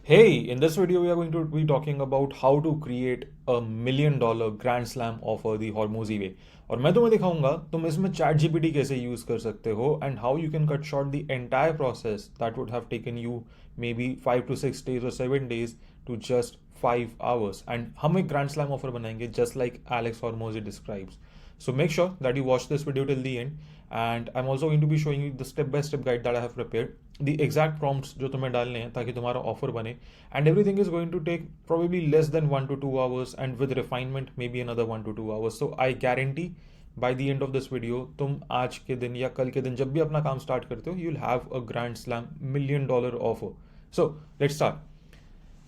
Hey, in this video, we are going to be talking about how to create $1 million grand slam offer the Hormozi way. और मैं तुम्हें दिखाऊंगा तुम इसमें chat GPT कैसे use कर सकते हो and how you can cut short the entire process that would have taken you maybe 5 to 6 days और 7 days to just 5 hours। And हम एक ग्रैंड स्लैम ऑफर बनाएंगे just like Alex Hormozi describes. So make sure that you watch this video till the end, and I'm also going to be showing you the step-by-step guide that I have prepared, the exact prompts जो तुम्हें डालने हैं ताकि तुम्हारा offer बने, and everything is going to take probably less than 1 to 2 hours, and with refinement maybe another 1 to 2 hours. So I guarantee by the end of this video तुम आज के दिन या कल के दिन जब भी अपना काम स्टार्ट करते हो you'll have a grand slam $1 million offer. So let's start.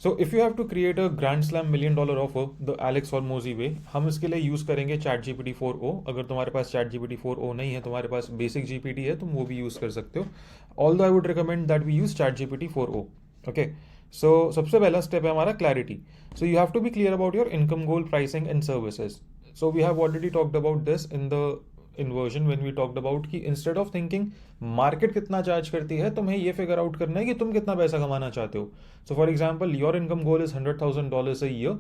So if you have to create a grand slam $1 million offer the Alex Hormozi way, हम इसके लिए यूज़ करेंगे चैट जीपीटी 4o। अगर तुम्हारे पास चैट जीपीटी 4o नहीं है, तुम्हारे पास basic GPT है, तुम वो भी यूज़ कर सकते हो। Although I would recommend that we use ChatGPT 4o। Okay, so सबसे पहला स्टेप है हमारा clarity. So you have to be clear about your income goal, pricing and services. So we have already talked about this in the inversion when we talked about कि instead of thinking market कितना charge करती है, तुम्हें ये figure out करना है कि तुम कितना पैसा कमाना चाहते हो। So for example, your income goal is $100,000 a year,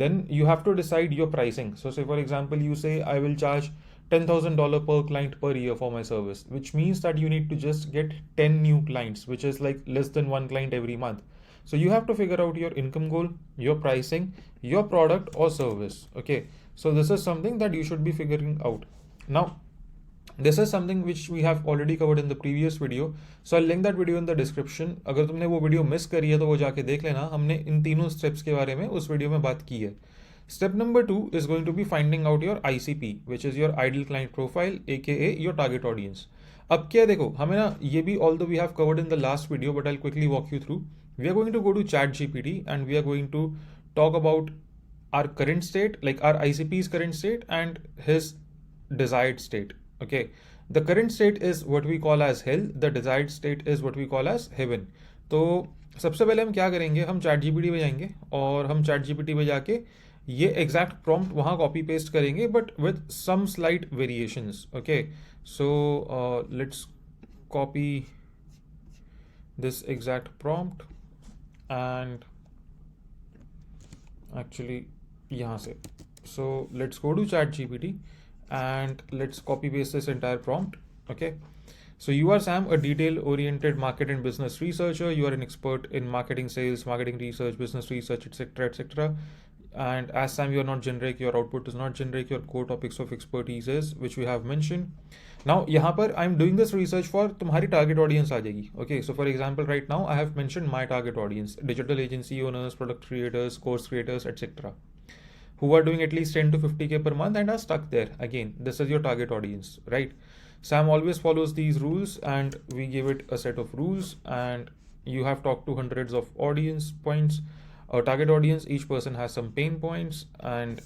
then you have to decide your pricing. So say for example, you say I will charge $10,000 per client per year for my service, which means that you need to just get 10 new clients, which is like less than one client every month. So you have to figure out your income goal, your pricing, your product or service. Okay, so this is something that you should be figuring out. Now, this is something which we have already covered in the previous video, so I'll link that video in the description. अगर तुमने वो video miss करी है तो वो जाके देख लेना, हमने इन तीनों स्टेप्स के बारे में उस वीडियो में बात की है। Step number 2 is going to be finding out your ICP, which is your ideal client profile, aka your target audience. अब क्या देखो, हमें ना ये भी although we have covered in the last video, but I'll quickly walk you through. We are going to go to ChatGPT and we are going to talk about our current state, like our ICP's current state and his desired state. Okay, the current state is what we call as hell, the desired state is what we call as heaven. तो सबसे पहले हम क्या करेंगे, हम chat GPT पे जाएंगे और हम चैट जीपीटी पे जाके ये एग्जैक्ट प्रॉम्प्ट वहाँ कॉपी पेस्ट करेंगे but with some slight variations. Okay, so let's copy this exact prompt and actually यहाँ से, so let's go to chat gpt and let's copy paste this entire prompt. Okay, so you are Sam, a detail oriented market and business researcher. You are an expert in marketing, sales, marketing research, business research, etc., etc. And as Sam, you are not generic, your output is not generic, your core topics of expertise is, which we have mentioned. Now यहाँ पर I am doing this research for तुम्हारी target audience आ जाएगी। Okay, so for example right now I have mentioned my target audience, digital agency owners, product creators, course creators, etcetera, who are doing at least 10 to 50k per month and are stuck there. Again, this is your target audience, right? Sam always follows these rules and we give it a set of rules, and you have talked to hundreds of audience points. A target audience, each person has some pain points, and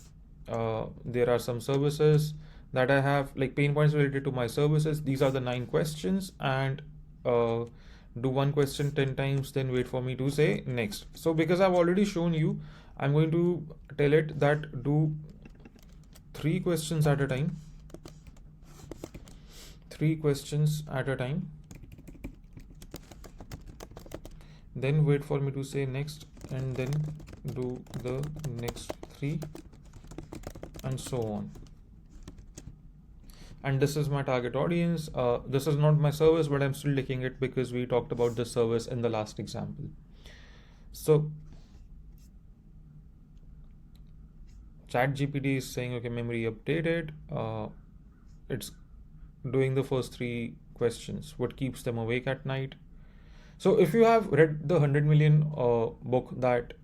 there are some services that I have, like pain points related to my services. These are the 9 questions, and do one question 10 times, then wait for me to say next. So because I've already shown you, I'm going to tell it that do 3 questions at a time. 3 questions at a time. Then wait for me to say next, and then do the next 3, and so on. And this is my target audience. This is not my service, but I'm still taking it because we talked about this service in the last example. So ChatGPT is saying, okay, memory updated. It's doing the first 3 questions. What keeps them awake at night? So if you have read the 100 million book that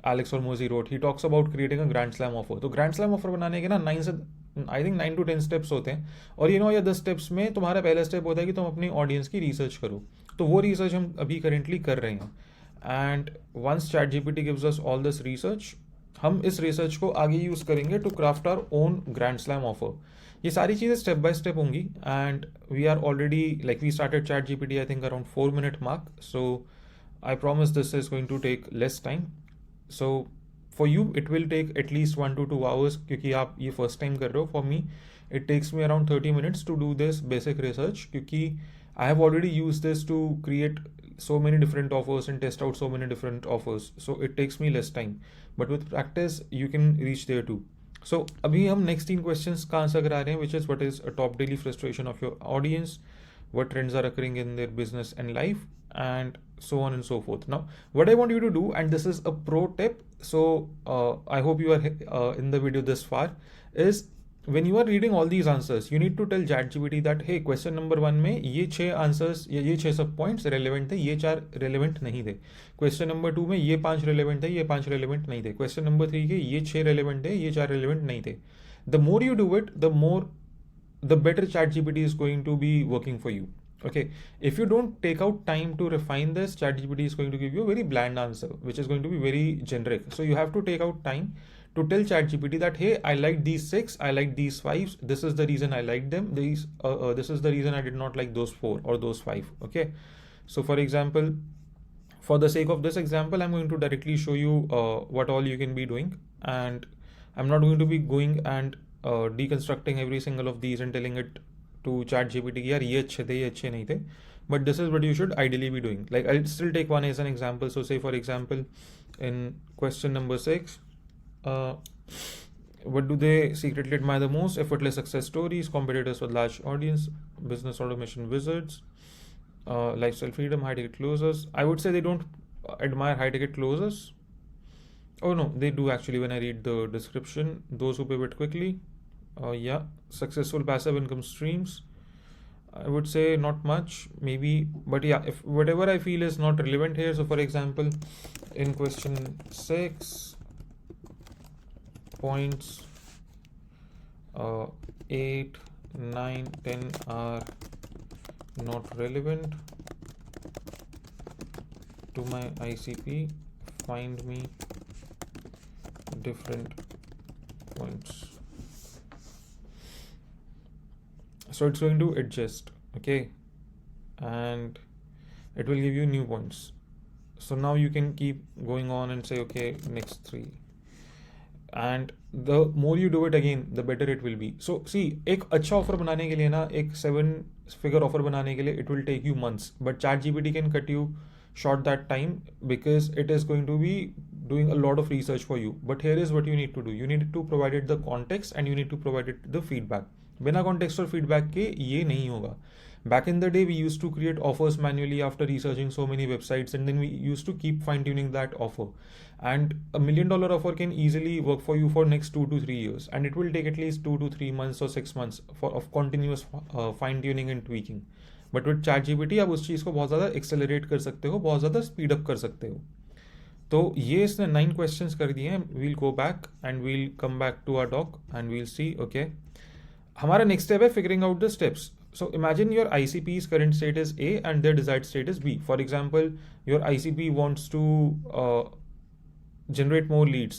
Alex Hormozi wrote, he talks about creating a grand slam offer. तो grand slam offer बनाने के ना 9 to 10 steps होते हैं, और या 10 steps में तुम्हारा पहला स्टेप होता है कि तुम अपनी ऑडियंस की रिसर्च करो। तो वो रिसर्च हम अभी करेंटली कर रहे हैं, and once chat GPT gives us all this research, हम इस रिसर्च को आगे यूज़ करेंगे to craft our own grand slam offer. ये सारी चीज़ें स्टेप बाय स्टेप होंगी, and we are already like we started chat GPT I think around 4 minute mark, so I promise this is going to take less time. So for you it will take at least 1 to 2 hours क्योंकि आप ये first time कर रहे हो. For me it takes me around 30 minutes to do this basic research, क्योंकि I have already used this to create so many different offers and test out so many different offers. So it takes me less time. But with practice, you can reach there too. So अभी हम next 3 questions का answer करा रहे हैं, which is what is a top daily frustration of your audience, what trends are occurring in their business and life, and so on and so forth. Now, what I want you to do, and this is a pro tip, so I hope you are in the video this far, is when you are reading all these answers, you need to tell ChatGPT that, hey, question number 1 में ये 6 answers, ये 6 सब points relevant थे, ये 4 relevant नहीं थे. Question number 2 में ये 5 रेलेवेंट थे, ये 5 रेलेवेंट नहीं थे. क्वेश्चन नंबर 3 के ये 6 रेलेवेंट थे, ये 4 रेलेवेंट नहीं थे. The more you do it, the better ChatGPT is going to be working for you. Okay, if you don't take out time to refine this, ChatGPT is going to give you a very bland answer, which is going to be very generic. So you have to take out time to tell ChatGPT that, hey, I like these 6, I like these 5. This is the reason I like them. This is the reason I did not like those 4 or those 5. Okay, so for example, for the sake of this example, I'm going to directly show you what all you can be doing, and I'm not going to be going and deconstructing every single of these and telling it to ChatGPT यार ये अच्छे थे, ये अच्छे नहीं थे. But this is what you should ideally be doing. Like, I'll still take one as an example. So say for example, in question number 6, what do they secretly admire the most? Effortless success stories, competitors with large audience, business automation wizards, lifestyle freedom, high ticket closers. I would say they don't admire high ticket closers. Oh no, they do actually when I read the description. Those who pivot quickly. Yeah, successful passive income streams. I would say not much, maybe, but yeah, if whatever I feel is not relevant here. So for example, in question 6, points 8, 9, 10 are not relevant to my ICP. Find me different points. So it's going to adjust, okay, and it will give you new points. So now you can keep going on and say, okay, next 3. And the more you do it again, the better it will be. So see, एक अच्छा offer बनाने के लिए ना, एक 7-figure offer बनाने के लिए it will take you months, but ChatGPT can cut you short that time because it is going to be doing a lot of research for you. But here is what you need to do. You need to provide it the context and you need to provide it the feedback. बिना context और feedback के ये नहीं होगा. Back in the day, we used to create offers manually after researching so many websites, and then we used to keep fine-tuning that offer. And $1 million offer can easily work for you for next 2 to 3 years, and it will take at least 2 to 3 months or 6 months of continuous fine-tuning and tweaking. But with ChatGPT आप उस चीज़ को बहुत ज़्यादा accelerate कर सकते हो, बहुत ज़्यादा स्पीड अप कर सकते हो. तो ये इसने 9 क्वेश्चंस कर दिए हैं. We'll go back and we'll come back to our doc and we'll see. Okay, हमारा नेक्स्ट स्टेप है figuring out the steps. So imagine your ICP's current state is A and their desired state is B. For example, your ICP wants to generate more leads.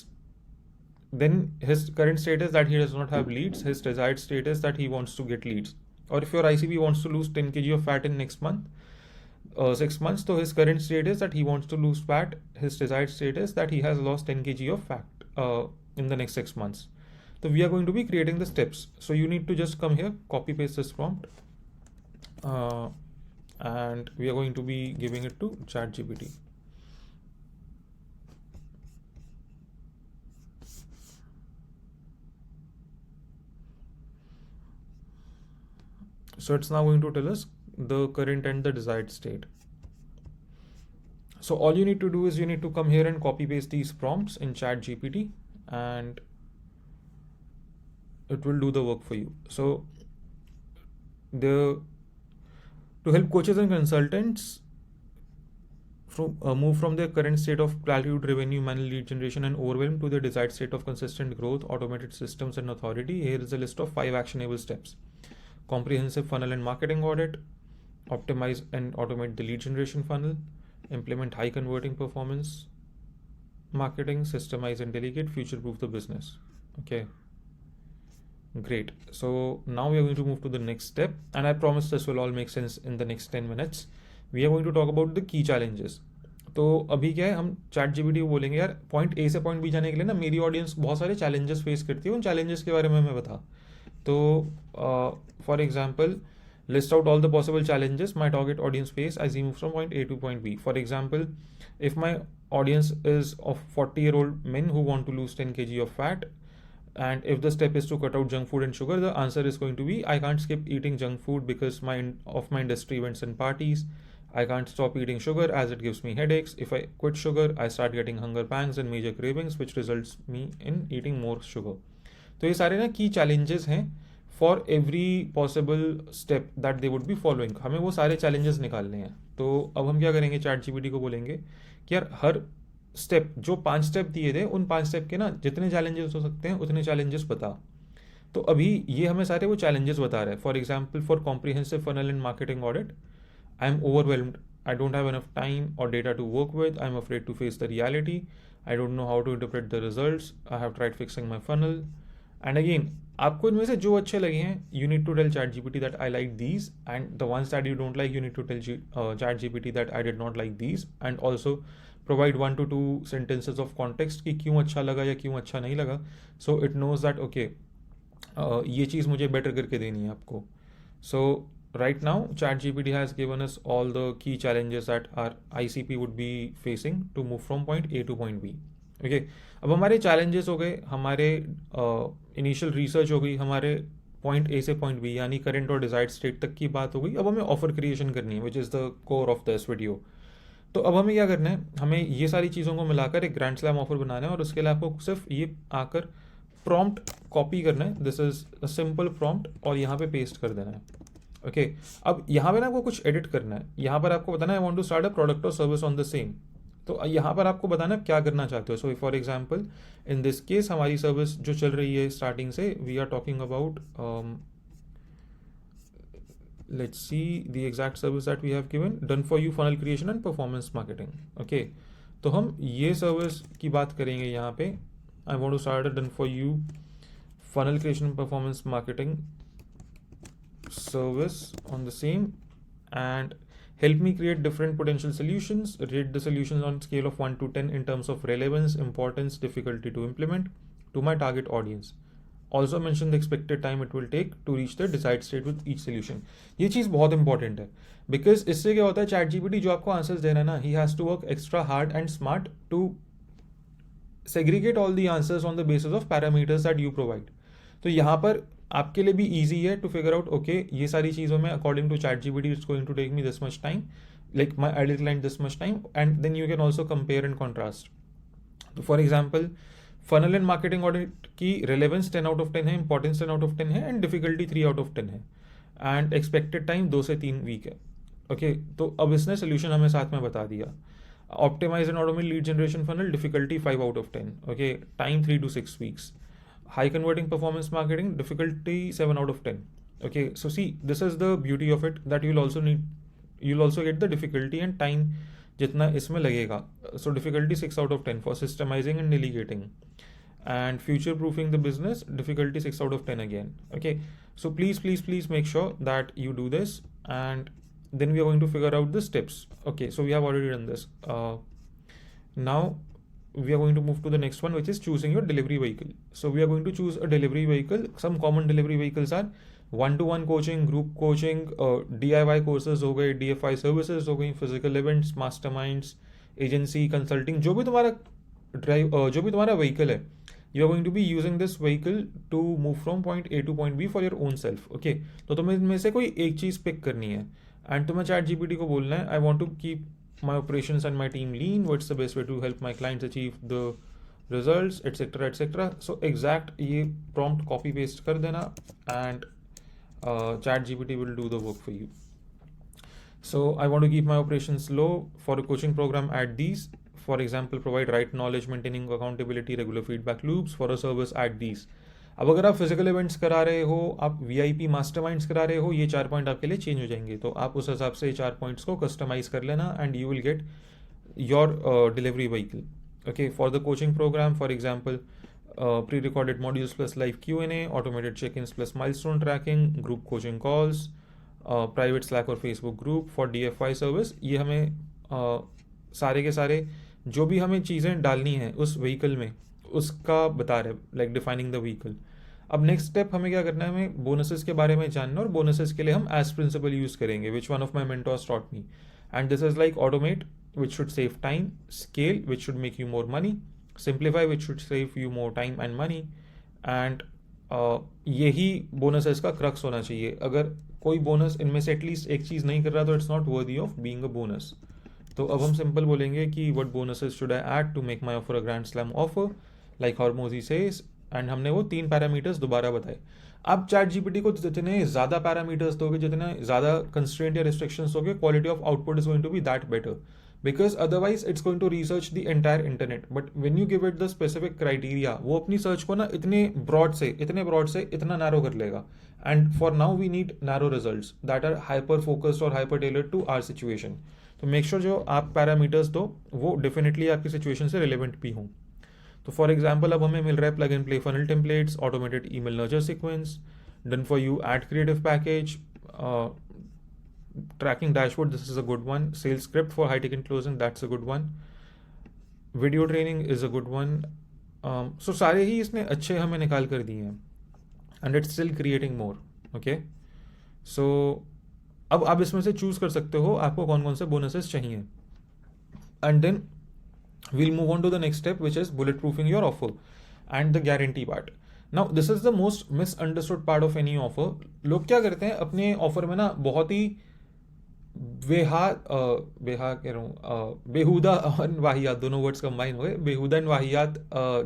Then his current state is that he does not have leads. His desired state is that he wants to get leads. Or if your ICP wants to lose 10 kg of fat in next month, 6 months, so his current state is that he wants to lose fat. His desired state is that he has lost 10 kg of fat in the next 6 months. So we are going to be creating the steps. So you need to just come here, copy paste this prompt, and we are going to be giving it to ChatGPT. So it's now going to tell us the current and the desired state. So all you need to do is you need to come here and copy paste these prompts in ChatGPT, and it will do the work for you. So to help coaches and consultants move from their current state of platitude, revenue, manual lead generation and overwhelm to their desired state of consistent growth, automated systems and authority, here is a list of 5 actionable steps. Comprehensive funnel and marketing audit, optimize and automate the lead generation funnel, implement high converting performance marketing, systemize and delegate, future-proof the business. Okay. Great. So now we are going to move to the next step, and I promise this will all make sense in the next 10 minutes. We are going to talk about the key challenges. तो अभी क्या है, हम ChatGPT को बोलेंगे यार point A से point B जाने के लिए ना मेरी ऑडियंस बहुत सारे चैलेंजेस फेस करती है, उन चैलेंजेस के बारे में हमें बता. तो for example List out all the possible challenges my target audience face as we move from point A to point B. For example, if my audience is of 40-year-old men who want to lose 10 kg of fat, and if the step is to cut out junk food and sugar, the answer is going to be I can't skip eating junk food because of my industry events and parties. I can't stop eating sugar as it gives me headaches. If I quit sugar, I start getting hunger pangs and major cravings, which results me in eating more sugar. तो ये सारे ना की challenges हैं for every possible step that they would be following. हमें वो सारे challenges निकालने हैं. तो अब हम क्या करेंगे, चैट जीपीटी को बोलेंगे कि यार हर स्टेप, जो 5 स्टेप दिए थे उन 5 स्टेप के ना जितने चैलेंजेस हो सकते हैं उतने चैलेंजेस बता. तो अभी ये हमें सारे वो चैलेंजेस बता रहे हैं. For example, for comprehensive funnel and marketing audit, I am overwhelmed. I don't have enough time or data to work with. I'm afraid to face the reality. I don't know how to interpret the results. I have tried fixing my funnel. And again, आपको इनमें से जो अच्छे लगे हैं, you need to tell ChatGPT that I like these, and the ones that you don't like, you need to tell ChatGPT that I did not like these, and also provide 1 to 2 sentences of context कि क्यों अच्छा लगा या क्यों अच्छा नहीं लगा. So it knows that okay, ये चीज़ मुझे better करके देनी है आपको. So right now, ChatGPT has given us all the key challenges that our ICP would be facing to move from point A to point B. Okay, अब हमारे challenges हो गए, हमारे initial research हो गई, हमारे point A से point B यानी current और desired state तक की बात हो गई. अब हमें offer creation करनी है, which is the core of this video. तो अब हमें क्या करना है, हमें ये सारी चीज़ों को मिलाकर एक ग्रैंड स्लैम ऑफर बनाना है, और उसके लिए आपको सिर्फ ये आकर प्रॉम्प्ट कॉपी करना है. This is a simple prompt, और यहाँ पे पेस्ट कर देना है. ओके अब यहाँ पे ना आपको कुछ एडिट करना है. यहाँ पर आपको बताना है I want to start a product और सर्विस ऑन द सेम. तो यहाँ पर आपको बताना है क्या करना चाहते हो. So for example in this case हमारी सर्विस जो चल रही है स्टार्टिंग से, we are talking about, let's see the exact service that we have given, done for you funnel creation and performance marketing. Okay, तो हम ये सर्विस की बात करेंगे यहाँ पे. I want to start a done for you funnel creation and performance marketing service on the same, and help me create different potential solutions. Rate the solutions on scale of 1 to 10 in terms of relevance, importance, difficulty to implement to my target audience. Also mention the expected time it will take to reach the desired state with each solution. ये चीज़ बहुत important है, because इससे क्या होता है, chat GPT जो आपको answers दे रहा है ना, he has to work extra hard and smart to segregate all the answers on the basis of parameters that you provide. तो यहाँ पर आपके लिए भी ईजी है टू फिगर आउट, ओके ये सारी चीज़ों में according to ChatGPT it's going to take me this much time, like my ideal client this much time, and then you can also compare and contrast. तो for example funnel and marketing audit की relevance 10 out of 10 है, importance 10 out of 10 है, and difficulty 3 out of 10 है, and expected time 2 से 3 week है. Okay तो अब इसने सोल्यूशन हमें साथ में बता दिया. Optimize and automate lead generation funnel, difficulty 5 out of 10, okay time 3 to 6 weeks. High converting performance marketing, difficulty 7 out of 10. Okay, so see, this is the beauty of it, that you'll also get the difficulty and time जितना इसमें लगेगा. So difficulty 6 out of 10 for systemizing and delegating, and future proofing the business, difficulty 6 out of 10 again. Okay, so please make sure that you do this, and then we are going to figure out the steps. Okay, so we have already done this. Now we are going to move to the next one, which is choosing your delivery vehicle. So we are going to choose a delivery vehicle. Some common delivery vehicles are one-to-one coaching, group coaching, DIY courses हो गए, DFI services हो गई, physical events, masterminds, agency, consulting. जो भी तुम्हारा vehicle है, you are going to be using this vehicle to move from point A to point B for your own self. Okay, तो तुम्हें इनमें से कोई एक चीज़ पिक करनी है, and तुम्हें चैट जीपीटी को बोलना है I want to keep my operations and my team lean. What's the best way to help my clients achieve the results, etc etc. So exact ये prompt copy paste कर देना, and chat GPT will do the work for you. So I want to keep my operations low. For a coaching program, add these. For example, provide right knowledge, maintaining accountability, regular feedback loops. For a service, add these. अब अगर आप physical events करा रहे हो, आप VIP masterminds करा रहे हो, ये 4 पॉइंट आपके लिए चेंज हो जाएंगे. तो आप उस हिसाब से 4 पॉइंट्स को कस्टमाइज कर लेना, and you will get your delivery vehicle. Okay, for the coaching programme, for example pre-recorded modules plus live Q&A, automated check-ins plus milestone tracking, group coaching calls, private Slack और Facebook group. For DFI service, ये हमें सारे के सारे जो भी हमें चीज़ें डालनी हैं उस व्हीकल में, उसका बता रहे, लाइक डिफाइनिंग द व्हीकल. अब नेक्स्ट स्टेप हमें क्या करना है, हमें बोनसेस के बारे में जानना, और बोनसेस के लिए हम एज प्रिंसिपल यूज करेंगे, which one of my mentors taught me, and this is like automate which should save time, scale which should make you more money, simplify which should save you more time and money, and यही bonuses का crux होना चाहिए. अगर कोई bonus इनमें से at least एक चीज़ नहीं कर रहा तो it's not worthy of being a bonus. तो अब हम सिंपल बोलेंगे कि what bonuses should I add to make my offer a grand slam offer like Hormozi says, and हमने वो 3 पैरामीटर्स दोबारा बताए. अब चैट जीपीटी को जितने ज़्यादा पैरामीटर्स दोगे, जितने ज़्यादा कंस्ट्रेंट या रिस्ट्रिक्शंस दोगे, quality of output is going to be that better, because otherwise it's going to research the entire internet. But when you give it the specific criteria, वो अपनी सर्च को ना इतने ब्रॉड से इतना नैरो कर लेगा. And for now we need narrow results that are hyper focused और hyper tailored to our situation. तो मेक श्योर जो आप पैरामीटर्स दो वो डेफिनेटली आपकी सिचुएशन से रिलेवेंट भी हों. तो फॉर एग्जाम्पल अब हमें मिल रहा है plug and play funnel templates, automated email nurture sequence, done for you ad creative package, tracking dashboard, this is a good one, sales script for high ticket closing, that's a good one, video training is a good one. So सारे ही इसने अच्छे हमें निकाल कर दिए हैं, and it's still creating more. Okay, so अब आप इसमें से चूज कर सकते हो आपको कौन कौन से बोनसेस चाहिए, and then we'll move on to the next step, which is bulletproofing your offer and the guarantee part. Now this is the most misunderstood part of any offer. लोग क्या करते हैं अपने ऑफर में ना बहुत ही बेहुदा और वाहियात, दोनों वर्ड्स कंबाइन हुए, बेहुदा एंड वाहियात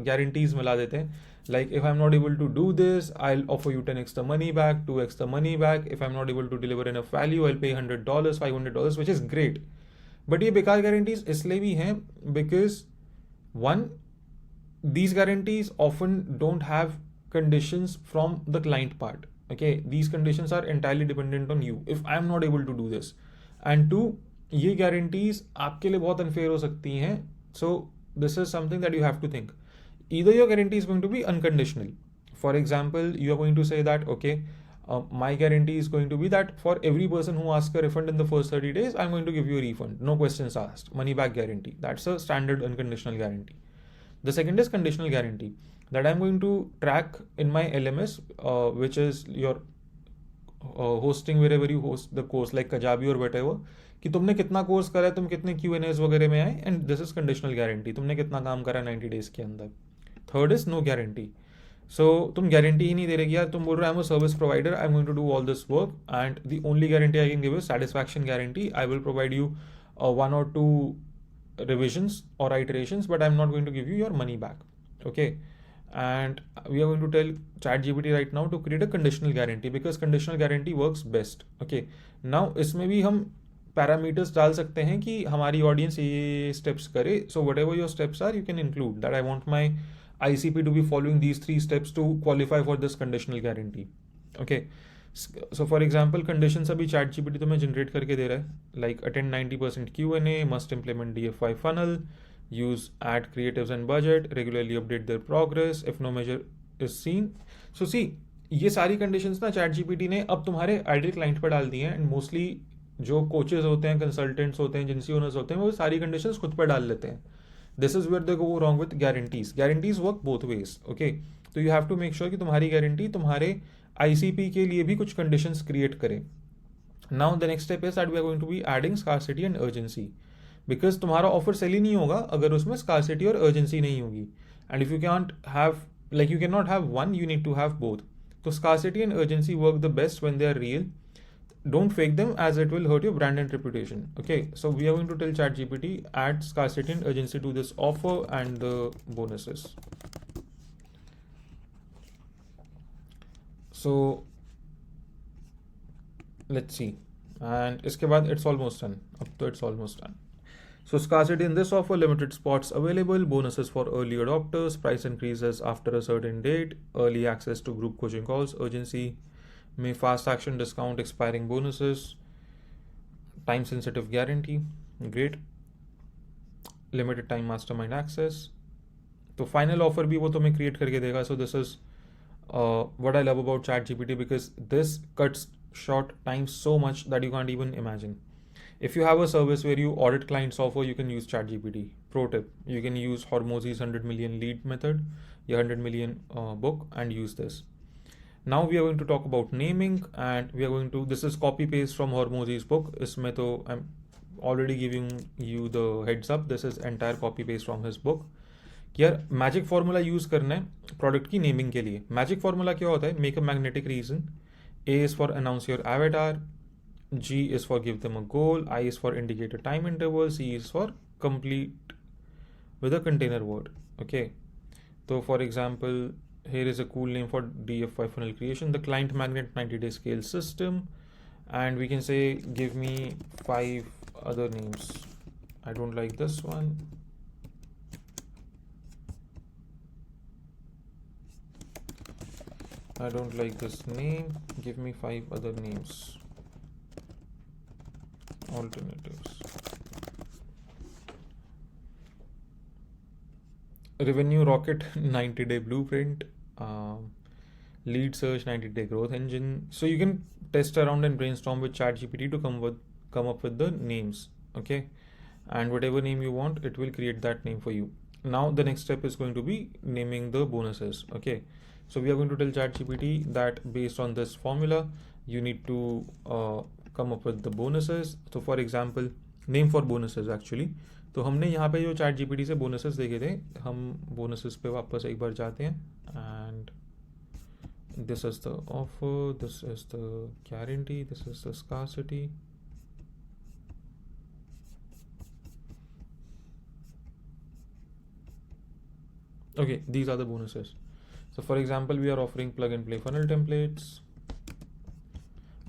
गारंटीज मिला देते हैं. Like if I am not able to do this I will offer you 10x the money back, 2x the money back, if I am not able to deliver enough value I will pay $100, $500, which is great. But ये बेकार guarantees इसलिए भी हैं because one, these guarantees often don't have conditions from the client part. Okay, these conditions are entirely dependent on you. If I am not able to do this, and two, ये guarantees आपके लिए बहुत unfair हो सकती हैं. So this is something that you have to think. Either your guarantee is going to be unconditional. For example, you are going to say that okay, my guarantee is going to be that for every person who asks a refund in the first 30 days, I'm going to give you a refund, no questions asked, money back guarantee. That's a standard unconditional guarantee. The second is conditional guarantee, that I'm going to track in my LMS, which is your hosting wherever you host the course, like Kajabi or whatever, कि तुमने कितना course करा है, तुम कितने Q&As वगैरह में आए, and this is conditional guarantee, तुमने कितना काम करा 90 डेज के अंदर. Third is no guarantee. So तुम गारंटी ही नहीं दे रही यार, तुम बोल रहे हो I am a service provider, I am going to do all this work and the only guarantee I can give is satisfaction guarantee. I will provide you 1 or 2 revisions or iterations, but I'm not going to give you your money back. Okay, and we are going to tell ChatGPT right now to create a conditional guarantee, because conditional guarantee works best. Okay, now इसमें भी हम parameters डाल सकते हैं कि हमारी audience ये steps करे. So whatever your steps are, you can include that I want my ICP to be following these 3 steps to qualify for this conditional guarantee. Okay, so for example, conditions अभी ChatGPT तुम्हें generate करके दे रहा है, like attend 90% Q&A, must implement DFI funnel, use ad creatives and budget, regularly update their progress if no measure is seen. So see, ये सारी conditions ना ChatGPT ने अब तुम्हारे ideal client पर डाल दी हैं, and mostly जो coaches होते हैं, consultants होते हैं, agency owners होते हैं, वो सारी conditions खुद पर डाल लेते हैं. This is where they go wrong with guarantees. Guarantees work both ways. Okay, तो you have to make sure कि तुम्हारी guarantee तुम्हारे ICP के लिए भी कुछ conditions create करें. Now the next step is that we are going to be adding scarcity and urgency, because तुम्हारा offer sell ही नहीं होगा अगर उसमें scarcity और urgency नहीं होगी. And if you can't have, like you cannot have one, you need to have both. So scarcity and urgency work the best when they are real. Don't fake them, as it will hurt your brand and reputation. Okay, so we are going to tell ChatGPT add scarcity and urgency to this offer and the bonuses. So let's see, and इसके बाद it's almost done. अब तो it's almost done. So scarcity in this offer, limited spots available, bonuses for early adopters, price increases after a certain date, early access to group coaching calls, urgency, may fast action discount, expiring bonuses, time sensitive guarantee, great, limited time mastermind access. तो final offer भी वो तुम्हें create करके देगा. So this is what I love about ChatGPT, because this cuts short time so much that you can't even imagine. If you have a service where you audit clients' offer, you can use ChatGPT. Pro tip, you can use Hormozy's 100 million lead method, your 100 million book, and use this. Now we are going to talk about naming, and we are going to, this is copy paste from Hormozy's book. इसमें तो I'm already giving you the heads up, this is entire copy paste from his book. कि यार magic formula use करना है product की naming के लिए. Magic formula क्या होता है? Make a magnetic region. A is for announce your avatar, G is for give them a goal, I is for indicate a time interval, C is for complete with a container word. Okay, so for example, here is a cool name for DFY funnel creation, the client magnet 90-day scale system, and we can say give me 5 other names. I don't like this one. I don't like this name. Give me 5 other names. Alternatives. Revenue Rocket 90-day blueprint. Lead search 90-day growth engine. So you can test around and brainstorm with ChatGPT to come up with the names. Okay, and whatever name you want, it will create that name for you. Now the next step is going to be naming the bonuses. Okay, so we are going to tell ChatGPT that based on this formula, you need to come up with the bonuses. So for example, name for bonuses actually. तो हमने यहाँ पे जो ChatGPT से bonuses देखे थे, हम bonuses पे वापस एक बार जाते हैं. And this is the offer, this is the guarantee, this is the scarcity. Okay, these are the bonuses. So for example, we are offering plug and play funnel templates.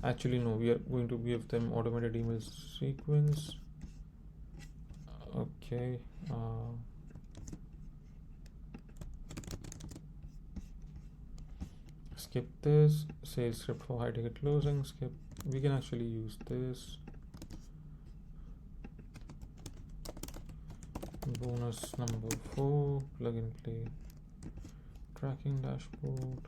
Actually no, we are going to give them automated email sequence. Okay, skip this. Sales script for high ticket closing, skip. We can actually use this. Bonus number 4, plug and play tracking dashboard.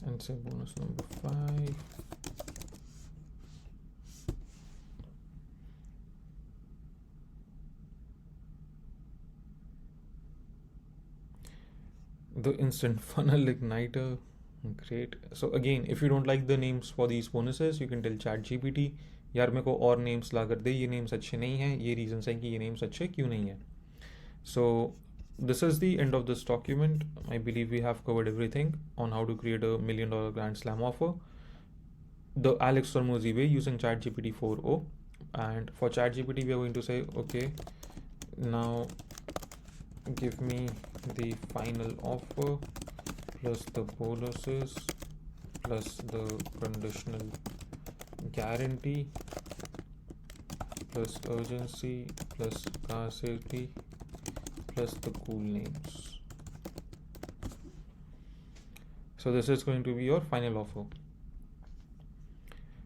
And say bonus number 5. The instant funnel igniter. Great. So again, if you don't like the names for these bonuses, you can tell ChatGPT, यार मेरे को और names ला कर दे, ये names अच्छे नहीं हैं, ये reasons हैं कि ये names अच्छे क्यों नहीं हैं. So this is the end of this document. I believe we have covered everything on how to create a $1 million Grand Slam offer the Alex Hormozy way using ChatGPT 4.0. And for ChatGPT, we are going to say, okay, now give me the final offer plus the bonuses plus the conditional guarantee plus urgency plus scarcity plus the cool names. So this is going to be your final offer.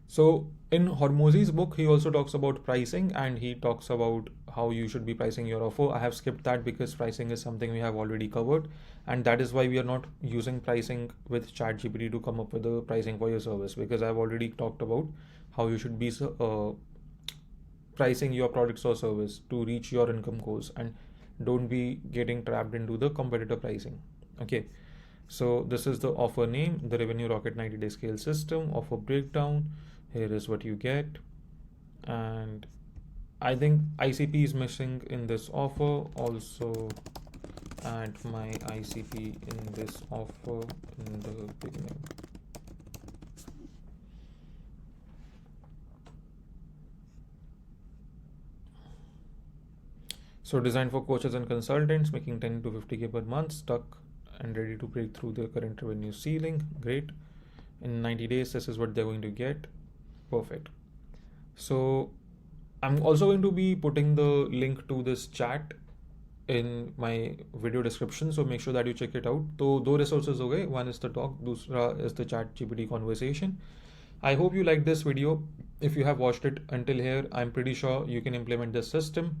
So in Hormozy's book, he also talks about pricing, and he talks about how you should be pricing your offer. I have skipped that because pricing is something we have already covered, and that is why we are not using pricing with ChatGPT to come up with the pricing for your service, because I've already talked about how you should be pricing your products or service to reach your income goals, and don't be getting trapped into the competitor pricing. Okay, so this is the offer name, the Revenue Rocket 90-day scale system, offer breakdown. Here is what you get, and I think ICP is missing in this offer. Also add my ICP in this offer in the beginning. So designed for coaches and consultants making 10 to 50K per month, stuck and ready to break through their current revenue ceiling. Great. In 90 days, this is what they're going to get. Perfect. So I'm also going to be putting the link to this chat in my video description, so make sure that you check it out. So two resources ho gaye, one is the talk, dusra is the ChatGPT conversation. I hope you liked this video. If you have watched it until here, I'm pretty sure you can implement this system,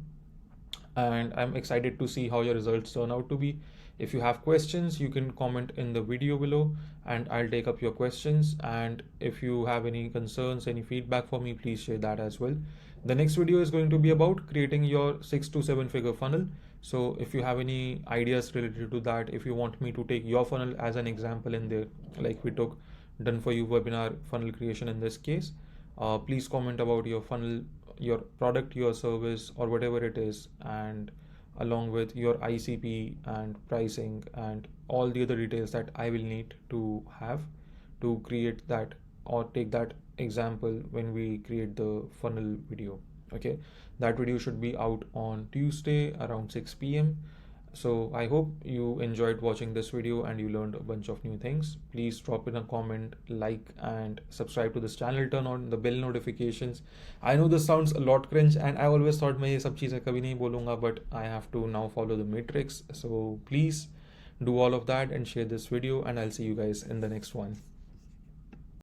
and I'm excited to see how your results turn out to be. If you have questions, you can comment in the video below and I'll take up your questions. And if you have any concerns, any feedback for me, please share that as well. The next video is going to be about creating your 6 to 7 figure funnel. So if you have any ideas related to that, if you want me to take your funnel as an example in there, like we took done for you webinar funnel creation in this case, please comment about your funnel, your product, your service, or whatever it is, and along with your ICP and pricing and all the other details that I will need to have to create that or take that example when we create the funnel video. Okay, that video should be out on Tuesday around 6 p.m. So I hope you enjoyed watching this video and you learned a bunch of new things. Please drop in a comment, like, and subscribe to this channel. Turn on the bell notifications. I know this sounds a lot cringe and I always thought मैं ये सब चीज़ें कभी नहीं बोलूँगा, but I have to now follow the matrix. So please do all of that and share this video, and I'll see you guys in the next one.